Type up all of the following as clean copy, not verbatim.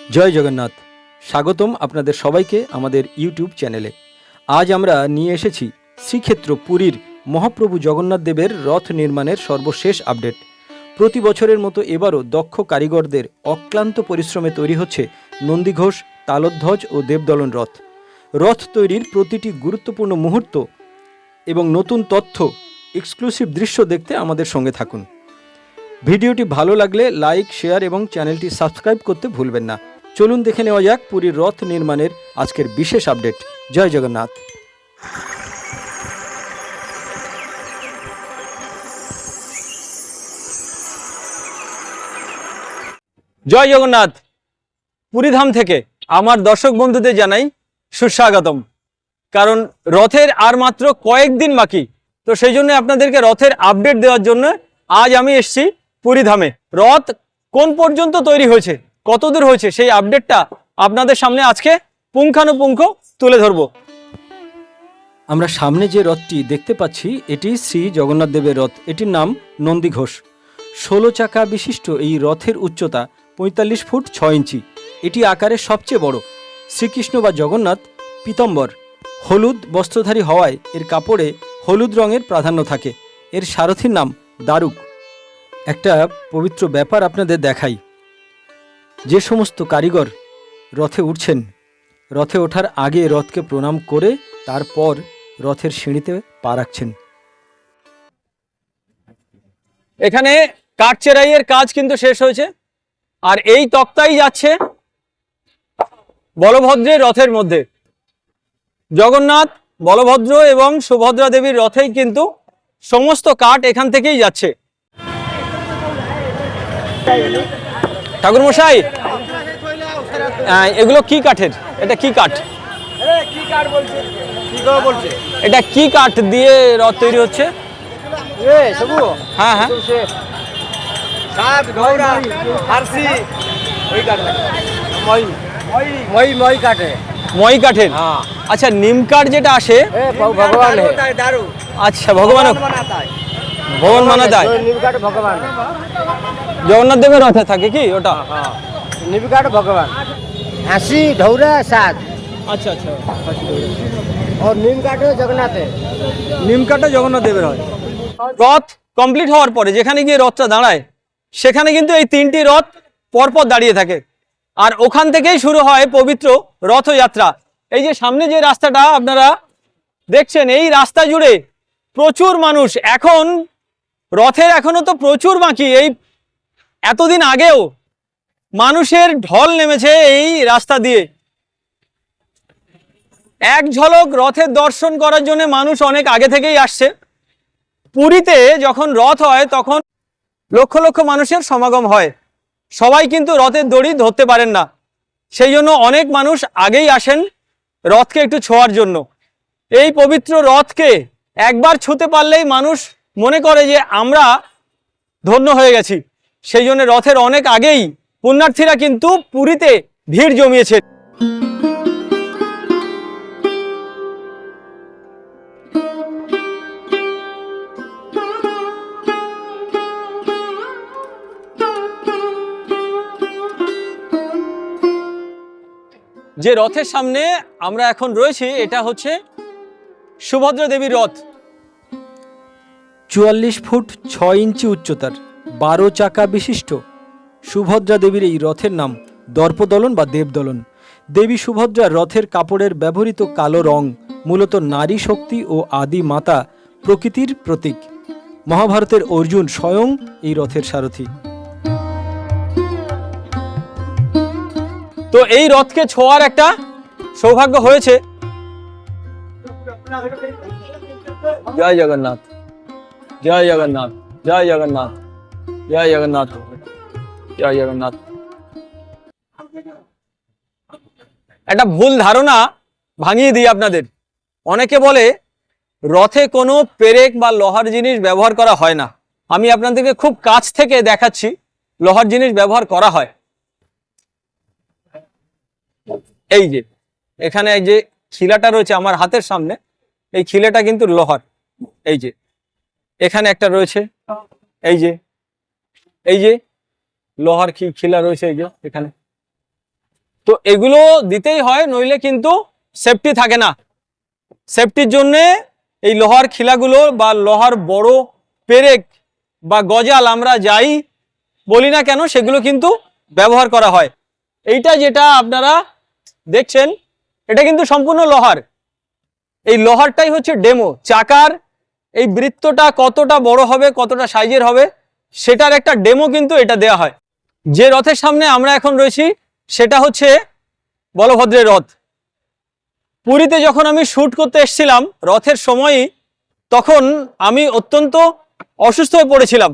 জয় জগন্নাথ। স্বাগতম আপনাদের সবাইকে আমাদের ইউটিউব চ্যানেলে। আজ আমরা নিয়ে এসেছি শ্রীক্ষেত্র পুরীর মহাপ্রভু জগন্নাথ দেবের রথ নির্মাণের সর্বশেষ আপডেট। প্রতি বছরের মতো এবারও দক্ষ কারিগরদের অক্লান্ত পরিশ্রমে তৈরি হচ্ছে নন্দীঘোষ, তালধ্বজ ও দেবদলন রথ। রথ তৈরির প্রতিটি গুরুত্বপূর্ণ মুহূর্ত এবং নতুন তথ্য, এক্সক্লুসিভ দৃশ্য দেখতে আমাদের সঙ্গে থাকুন। ভিডিওটি ভালো লাগলে লাইক, শেয়ার এবং চ্যানেলটি সাবস্ক্রাইব করতে ভুলবেন না। চলুন দেখে নেওয়া যাক পুরীর রথ নির্মাণের আজকের বিশেষ আপডেট। জয় জগন্নাথ। জয় জগন্নাথ। পুরীধাম থেকে আমার দর্শক বন্ধুদের জানাই সুস্বাগতম। কারণ রথের আর মাত্র কয়েকদিন বাকি, তো সেই জন্য আপনাদেরকে রথের আপডেট দেওয়ার জন্য আজ আমি এসেছি পুরীধামে। রথ কোন পর্যন্ত তৈরি হয়েছে, কতদূর হয়েছে, সেই আপডেটটা আপনাদের সামনে আজকে পুঙ্খানুপুঙ্খ তুলে ধরব। আমরা সামনে যে রথটি দেখতে পাচ্ছি এটি শ্রী জগন্নাথ দেবের রথ। এটির নাম নন্দীঘোষ। 16 চাকা বিশিষ্ট এই রথের উচ্চতা 45 ফুট 6 ইঞ্চি। এটি আকারে সবচেয়ে বড়। শ্রীকৃষ্ণ বা জগন্নাথ পীতম্বর হলুদ বস্ত্রধারী হওয়ায় এর কাপড়ে হলুদ রঙের প্রাধান্য থাকে। এর সারথীর নাম দারুক। একটা পবিত্র ব্যাপার আপনাদের দেখাই। যে সমস্ত কারিগর রথে উঠছেন, রথে ওঠার আগে রথকে প্রণাম করে তারপর রথের সিঁড়িতে পা রাখছেন। এখানে কাঠ চেরাইয়ের কাজ কিন্তু শেষ হয়েছে, আর এই তক্তাই যাচ্ছে বলভদ্রের রথের মধ্যে। জগন্নাথ, বলভদ্র এবং সুভদ্রা দেবীর রথেই কিন্তু সমস্ত কাঠ এখান থেকেই যাচ্ছে। ঠাকুর মশাই, এগুলো কি কাঠের? এটা কি কাঠ? এটা কি কাঠ দিয়ে রথ তৈরি হচ্ছে? হ্যাঁ হ্যাঁ, মই কাঠের। আচ্ছা, নিম কাঠ যেটা আসে भगवान है। আচ্ছা, ভগবান ভগবান মানা যায়। नीम काठ भगवान, জগন্নাথ দেবের রথে থাকে কি ওটা? नीम काठ भगवान, हंसी ढौरा साथ আচ্ছা আচ্ছা, और नीम काठ जगन्नाथ है। নিম কাঠটা জগন্নাথ দেবের হয়। রথ কমপ্লিট হওয়ার পরে যেখানে গিয়ে রথটা দাঁড়ায়, সেখানে কিন্তু এই তিনটি রথ পরপর দাঁড়িয়ে থাকে, আর ওখান থেকেই শুরু হয় পবিত্র রথযাত্রা। এই যে সামনে যে রাস্তাটা আপনারা দেখছেন, এই রাস্তা জুড়ে প্রচুর মানুষ। এখন রথের এখনো তো প্রচুর বাকি। এই এতদিন আগেও মানুষের ঢল নেমেছে এই রাস্তা দিয়ে। এক ঝলক রথের দর্শন করার জন্য মানুষ অনেক আগে থেকেই আসছে। পুরীতে যখন রথ হয় তখন লক্ষ লক্ষ মানুষের সমাগম হয়। সবাই কিন্তু রথের দড়ি ধরতে পারেন না, সেই জন্য অনেক মানুষ আগেই আসেন রথকে একটু ছোঁয়ার জন্য। এই পবিত্র রথকে একবার ছুঁতে পারলেই মানুষ মনে করে যে আমরা ধন্য হয়ে গেছি। সেই জন্য রথের অনেক আগেই পুণ্যার্থীরা কিন্তু পুরীতে ভিড় জমিয়েছে। যে রথের সামনে আমরা এখন রয়েছি, এটা হচ্ছে সুভদ্রা দেবীর রথ। 44 ফুট 6 ইঞ্চি উচ্চতার 12 চাকা বিশিষ্ট সুভদ্রা দেবীর এই রথের নাম দর্পদলন বা দেবদলন। দেবী সুভদ্রার রথের কাপড়ের ব্যবহৃত কালো রং মূলত নারী শক্তি ও আদি মাতা প্রকৃতির প্রতীক। মহাভারতের অর্জুন স্বয়ং এই রথের সারথি। তো এই রথকে ছোঁয়ার একটা সৌভাগ্য হয়েছে। জয় জগন্নাথ, জয় জগন্নাথ, জয় জগন্নাথ, জয় জগন্নাথ, জয় জগন্নাথ। একটা ভুল ধারণা ভাঙিয়ে দিই আপনাদের। অনেকে বলে রথে কোনো পেরেক বা লোহার জিনিস ব্যবহার করা হয় না। আমি আপনাদেরকে খুব কাছ থেকে দেখাচ্ছি লোহার জিনিস ব্যবহার করা হয়। এই যে এখানে এই যে খিলাটা রয়েছে আমার হাতের সামনে, এই খিলাটা কিন্তু লোহার। এই যে এখানে একটা রয়েছে, এই যে লোহার খিলা রয়েছে, এই যে এখানে তো এগুলো দিতেই হয়, নইলে কিন্তু সেফটি থাকে না। সেফটির জন্যে এই লোহার খিলাগুলো বা লোহার বড় পেরেক বা গজাল আমরা যাই বলি না কেন, সেগুলো কিন্তু ব্যবহার করা হয়। এইটা যেটা আপনারা দেখছেন এটা কিন্তু সম্পূর্ণ লোহার। এই লোহারটাই হচ্ছে ডেমো। চাকার এই বৃত্তটা কতটা বড় হবে, কতটা সাইজের হবে, সেটার একটা ডেমো কিন্তু এটা দেয়া হয়। যে রথের সামনে আমরা এখন রয়েছি সেটা হচ্ছে বলভদ্রের রথ। পুরীতে যখন আমি শ্যুট করতে এসেছিলাম রথের সময়ই, তখন আমি অত্যন্ত অসুস্থ হয়ে পড়েছিলাম।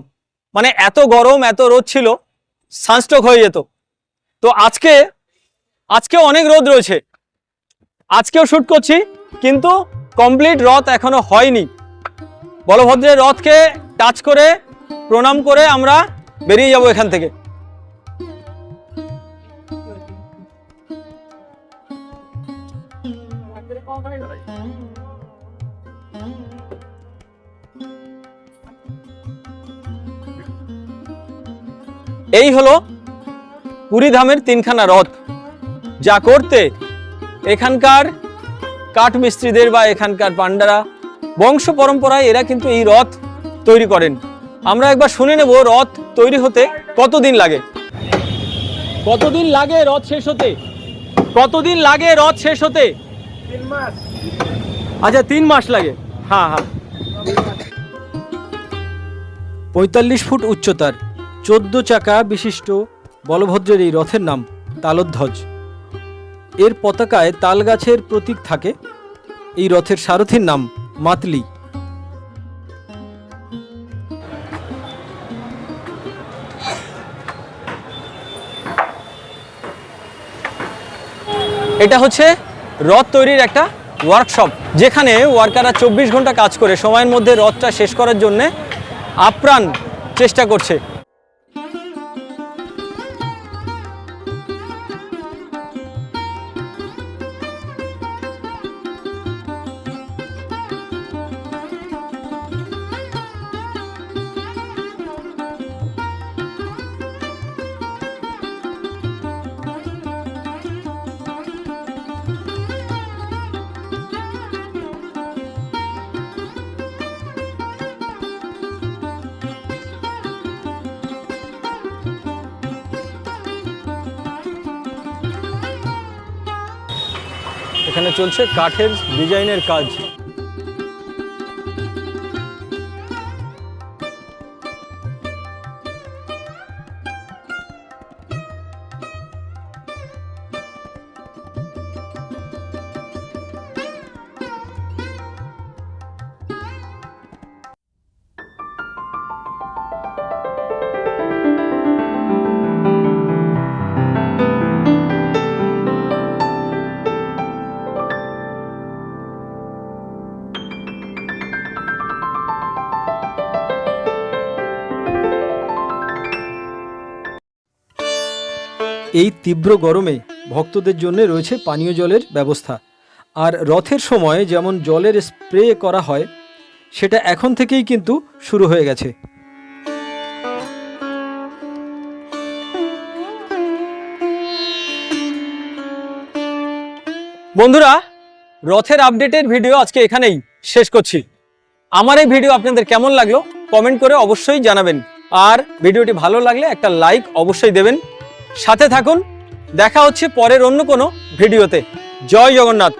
মানে এত গরম, এত রোদ ছিল, সানস্ট্রোক হয়ে যেত। তো আজকেও অনেক রোদ রয়েছে, আজকেও শ্যুট করছি, কিন্তু কমপ্লিট রথ এখনো হয়নি। বলভদ্রের রথকে টাচ করে প্রণাম করে আমরা বেরিয়ে যাব এখান থেকে। এই হলো পুরী ধামের তিনখানা রথ। যা করতে এখানকার কাঠ মিস্ত্রিদের বা এখানকার পান্ডারা বংশ পরম্পরায় এরা কিন্তু এই রথ তৈরি করেন। আমরা একবার শুনে নেব রথ তৈরি হতে কতদিন লাগে। কতদিন লাগে রথ শেষ হতে? কতদিন লাগে রথ শেষ হতে? 3 মাস। আচ্ছা 3 মাস লাগে। হ্যাঁ হ্যাঁ। 45 ফুট উচ্চতার 14 চাকা বিশিষ্ট বলভদ্রের এই রথের নাম তালধ্বজ। এর পতাকায় তাল গাছের প্রতীক থাকে। এই রথের সারথীর নাম মাতলি। এটা হচ্ছে রথ তৈরির একটা ওয়ার্কশপ, যেখানে ওয়ার্কাররা 24 ঘন্টা কাজ করে সময়ের মধ্যে রথটা শেষ করার জন্য আপ্রাণ চেষ্টা করছে। এখানে চলছে কাঠের ডিজাইনের কাজ। এই তীব্র গরমে ভক্তদের জন্য রয়েছে পানীয় জলের ব্যবস্থা। আর রথের সময় যেমন জলের স্প্রে করা হয়, সেটা এখন থেকেই কিন্তু শুরু হয়ে গেছে। বন্ধুরা, রথের আপডেটের ভিডিও আজকে এখানেই শেষ করছি। আমার এই ভিডিও আপনাদের কেমন লাগলো কমেন্ট করে অবশ্যই জানাবেন। আর ভিডিওটি ভালো লাগলে একটা লাইক অবশ্যই দেবেন। সাথে থাকুন, দেখা হচ্ছে পরের অন্য কোনো ভিডিওতে। জয় জগন্নাথ।